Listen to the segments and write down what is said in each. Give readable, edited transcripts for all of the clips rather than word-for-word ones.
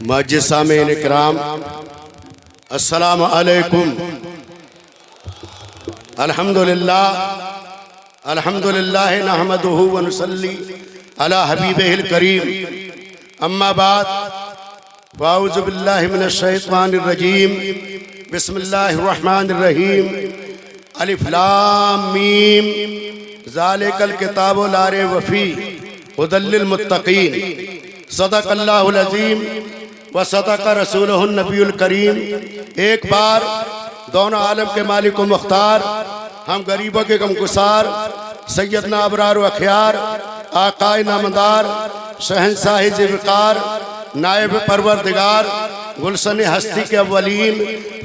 मस्जिद सामीन इकराम, अस्सलामु अलैकुम। अल्हम्दुलिल्लाह नहमदुहु व नुसल्ली अला हबीबिहिल करीम। अम्मा बाद फ़अऊज़ु बिल्लाहि मिनश शैतानिर रजीम। बिस्मिल्लाहिर रहमानिर रहीम। अलिफ लाम मीम ज़ालिकल किताबु ला रैब फ़ीह हुदल लिल मुत्तक़ीन। सदक़ल्लाहुल अज़ीम व सदक़ रसूलुहुन नबियुल करीम। एक बार दोनों आलम के मालिक व मुख्तार, हम गरीबों के गमगुसार, सैयदना अबरार व अखयार, आकाए नामदार, शहंशाह ज़िवकार, नायब परवरदिगार, गुलशन हस्ती के अव्वलीन,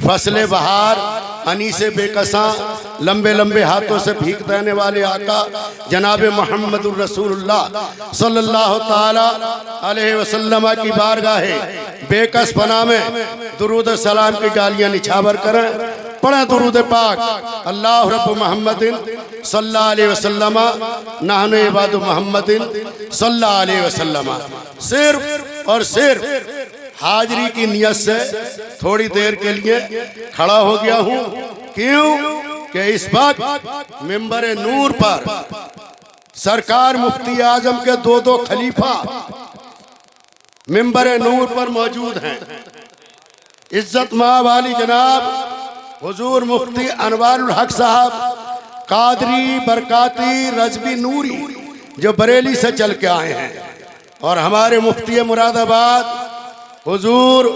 फसले बहार, अनीसे बेकसा, लंबे लंबे हाथों से भीख देने वाले आका जनाब मोहम्मदुर रसूलुल्लाह सल्लल्लाहु ताला अलैहि वसल्लम की बारगाह बेकस पनाह में दुरूद सलाम की डालियां निछावर करें। पढ़ें दुरूद पाक। अल्लाह रब्बु मोहम्मदिन सल्लल्लाहु अलैहि वसल्लम नहनु इबादु मोहम्मदिन सल्लल्लाहु अलैहि वसल्लम। सिर्फ और सिर्फ हाजिरी की नियत से थोड़ी देर के लिए खड़ा हो गया हूँ। क्यों कि इस वक्त मिंबर नूर पर सरकार मुफ्ती आजम के दो खलीफा मिंबर नूर पर मौजूद हैं। इज्जत माब वाली जनाब हुजूर मुफ्ती अनवारुल हक साहब कादरी बरकाती रजबी नूरी जो बरेली से चल के आए हैं, और हमारे मुफ्ती मुरादाबाद हुजूर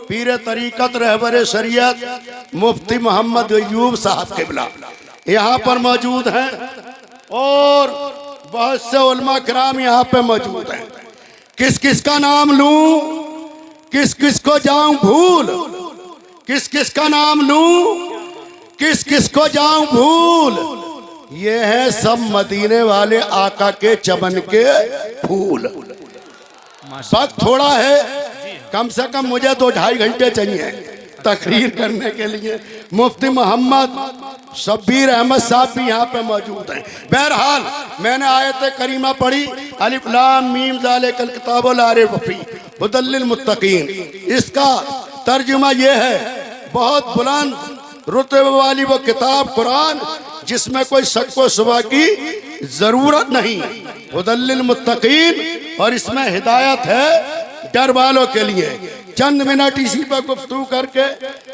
पीर तरीक़त रहबर शरीयत मुफ्ती मोहम्मद अय्यूब साहब क़िबला यहाँ पर मौजूद हैं, और बहुत से उलमा किराम यहाँ पे मौजूद हैं। किस किस का नाम लूं, किस किस को जाऊं भूल, किस किस का नाम लूं, किस किस को जाऊं भूल। ये है सब मदीने वाले आका के चमन के फूल। वक्त थोड़ा है, कम से कम मुझे 2-2.5 घंटे चाहिए तकरीर करने के लिए। मुफ्ती मोहम्मद शब्बीर अहमद साहब भी यहाँ पे मौजूद हैं। बहरहाल मैंने आयत करीमा पढ़ी, अलिफ लाम मीम ज़ालिकल किताबु ला रैब फ़ीह हुदल लिल मुत्तक़ीन। इसका तर्जुमा ये है, बहुत बुलंद रुतबे वाली वो किताब कुरान जिसमें कोई शक व शुबा की जरूरत नहीं, हुदल लिल मुत्तक़ीन, और इसमें हिदायत है डर वालों के लिए। चंद मिनट इसी पर गुफ्तगू करके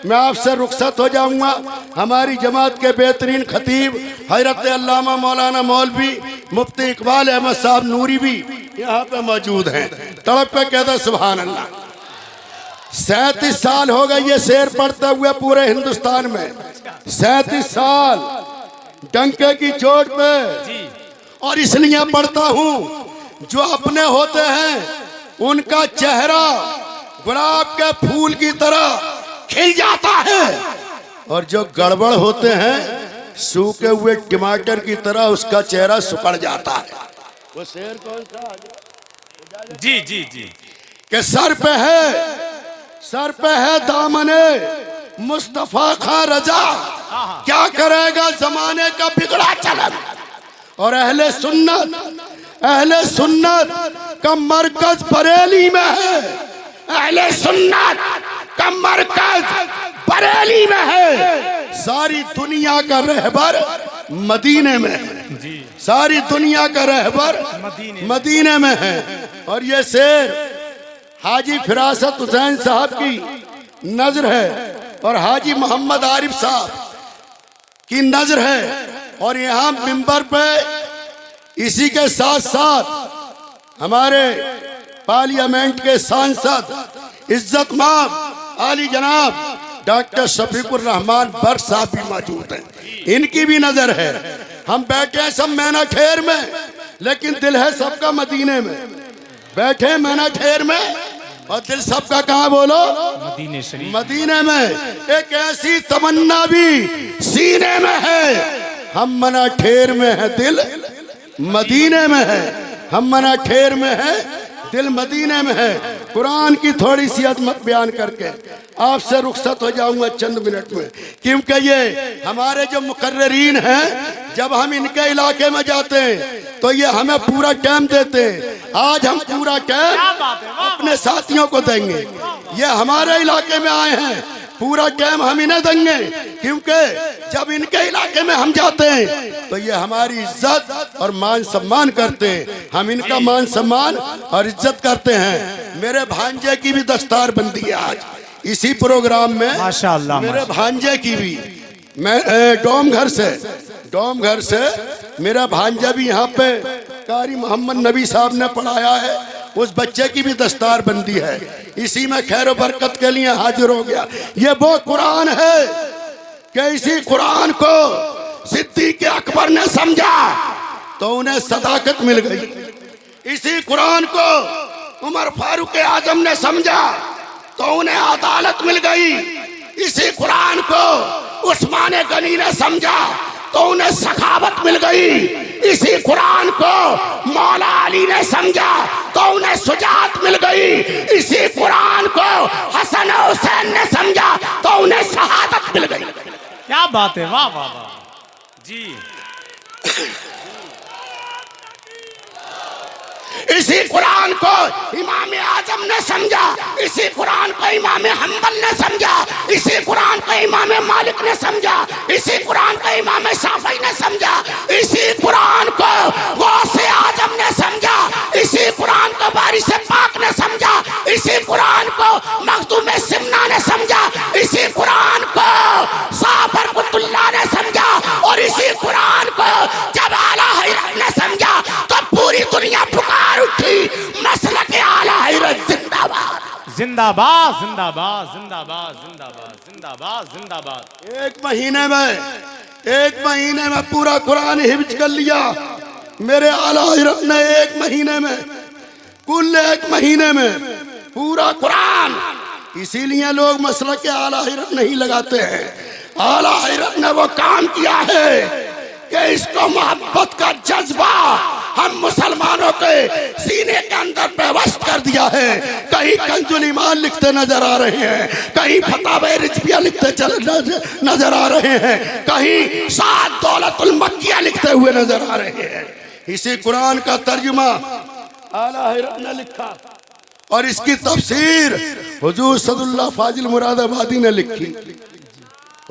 मैं आपसे रुखसत हो जाऊंगा। हमारी जमात के बेहतरीन खतीब हज़रत अल्लामा मौलाना मौलवी मुफ्ती इकबाल अहमद साहब नूरी भी यहाँ पे मौजूद हैं। तड़प पे कहता सुभान अल्लाह। 37 साल हो गए ये शेर पढ़ते हुए पूरे हिंदुस्तान में, 37 साल डंके की चोट पे। और इसलिए पढ़ता हूँ, जो अपने होते हैं उनका चेहरा गुलाब के फूल की तरह खिल जाता है, और जो गड़बड़ होते हैं सूखे हुए टमाटर की तरह उसका चेहरा सुकड़ जाता है। वो शेर कौन सा? जी जी जी कि सर पे है दामने मुस्तफा खां रजा, क्या करेगा जमाने का बिगड़ा चलन। और अहले सुन्नत का मरकज बरेली में है, अहले सुन्नत का मरकज बरेली में है। सारी दुनिया का रहबर मदीने में है, सारी दुनिया का रहबर मदीने में है। और ये शेर हाजी फिरासत हुसैन साहब की नजर है, और हाजी मोहम्मद आरिफ साहब की नजर है। और यहाँ मिंबर पे इसी के साथ साथ हमारे पार्लियामेंट के सांसद इज्जत माब आली जनाब डॉक्टर शफीकुर रहमान बर्र साहब भी मौजूद हैं, इनकी भी नजर है। हम बैठे हैं सब मैना ठेर में, लेकिन दिल है सबका मदीने में। बैठे मैना ठेर में और दिल सबका कहाँ बोलो? मदीने में। एक ऐसी तमन्ना भी सीने में है, हम मना ठेर में है दिल मदीने में है, हम मना ठेर में है दिल मदीने में है। कुरान की थोड़ी सी अजमत बयान करके आपसे रुखसत हो जाऊंगा चंद मिनट में, क्योंकि ये हमारे जो मुकर्ररीन हैं, जब हम इनके इलाके में जाते हैं तो ये हमें पूरा टाइम देते हैं। आज हम पूरा कैंप अपने साथियों को देंगे। ये हमारे इलाके में आए हैं, पूरा कैंप हम इन्हें देंगे, क्योंकि जब इनके इलाके में हम जाते हैं तो ये हमारी इज्जत और मान सम्मान करते हैं। हम इनका मान सम्मान और इज्जत करते हैं। मेरे भांजे की भी दस्तार बंदी है आज इसी प्रोग्राम में, माशाअल्लाह। मेरे भांजे की भी, मैं डोम घर से मेरा भांजा भी यहाँ पे कारी मोहम्मद नबी साहब ने पढ़ाया है, उस बच्चे की भी दस्तार बंदी है। इसी में खैर बरकत के लिए हाजिर हो गया। ये वो कुरान है कि इसी कुरान को सिद्दीक अकबर ने समझा तो उन्हें सदाकत मिल गई। इसी कुरान को उमर फारूक आजम ने समझा तो उन्हें अदालत मिल गई। इसी कुरान को उस्मान गनी ने समझा तो उन्हें सखावत मिल गई। इसी कुरान को मौला अली ने समझा तो उन्हें सुजात मिल गई। इसी कुरान को हसन हुसैन ने समझा तो उन्हें शहादत मिल गई। क्या बात है, वाह वाह वाह जी। इसी कुरान को इमाम आजम ने समझा, इसी कुरान को इमाम हम्बल ने समझा, इसी कुरान को इमाम मालिक ने समझा, इसी कुरान को इमाम शाफी ने समझा, इसी कुरान को गौसे आजम ने समझा, इसी कुरान को बारिश पाक ने समझा, इसी कुरान को मखदूम सिमना ने समझा, इसी कुरान को शाह बरकतुल्लाह ने समझा, और इसी कुरान को जब आला हजरत ने समझा तो पूरी दुनिया पुकार उठी, मसलक आला हजरत जिंदाबाद जिंदाबाद जिंदाबाद जिंदाबाद जिंदाबाद जिंदाबाद जिंदाबाद। एक महीने में पूरा कुरान हिफ्ज कर लिया मेरे आला हजरत ने। एक महीने में, कुल एक महीने में पूरा कुरान। इसीलिए लोग मसलक के आला हजरत नहीं लगाते हैं। आला हजरत ने वो काम किया है कि इसको मोहब्बत का जज्बा हम मुसलमानों के सीने के अंदर बेबस कर दिया है। कहीं कंजुल ईमान लिखते नजर आ रहे हैं, कहीं फतावे रिजविया लिखते नजर आ रहे हैं, कहीं साद दौलतुल मक्किया लिखते हुए नजर आ रहे हैं। इसी कुरान का तर्जुमा आला हजरत ने लिखा और इसकी तफसीर हुजूर सदुल्लाह फाजिल मुरादाबादी ने लिखी।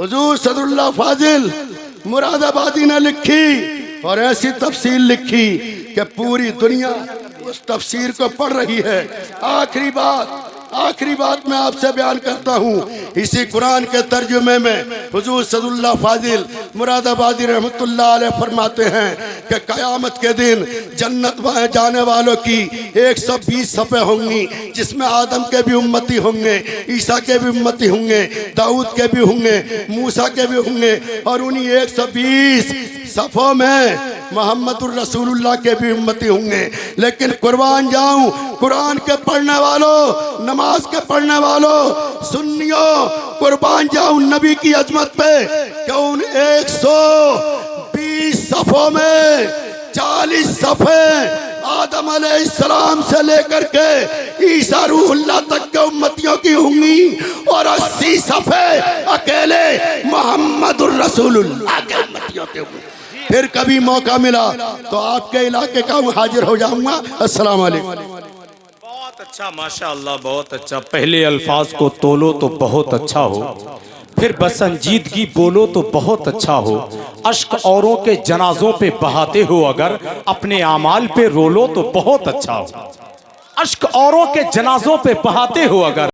हुजूर सदुल्लाह फाजिल मुरादाबादी ने लिखी और ऐसी तफसीर लिखी कि पूरी दुनिया उस तफसीर को पढ़ रही है। आखिरी बात मैं आपसे बयान करता हूँ। इसी कुरान के तर्जुमे में हुजूर सदुल्लाह फाजिल मुरादाबादी रहमतुल्लाह अलैह फरमाते हैं कि क़यामत के दिन जन्नत में जाने वालों की 120 सफ़े होंगी, जिसमें आदम के भी उम्मती होंगे, ईसा के भी उम्मती होंगे, दाऊद के भी होंगे, मूसा के भी होंगे, और उन्हीं 120 सफ़ों में मोहम्मदुर रसूलुल्लाह के भी उम्मती होंगे। लेकिन कुर्बान जाऊं कुरान के पढ़ने वालों, नमाज के पढ़ने वालों, सुन्नियों, कुर्बान जाऊं नबी की अजमत पे कि उन 120 सफ़ों में 40 सफ़े आदम अलैहिस्सलाम से लेकर के ईसा रूहुल्लाह तक के उम्मतियों की होंगी, और 80 सफ़े अकेले मोहम्मदुर रसूलुल्लाह के उम्मतियों के होंगे। फिर कभी मौका मिला तो आपके इलाके का हाजिर हो जाऊंगा। अस्सलाम वालेकुम। बहुत अच्छा, माशाअल्लाह, बहुत अच्छा। पहले अल्फाज को तोलो तो बहुत अच्छा हो, फिर बसंजीदगी बोलो तो बहुत अच्छा हो। अश्क औरों के जनाजों पे बहाते हो अगर, अपने आमाल पे रोलो तो बहुत अच्छा हो। अश्क औरों के जनाजों पे बहाते हो अगर,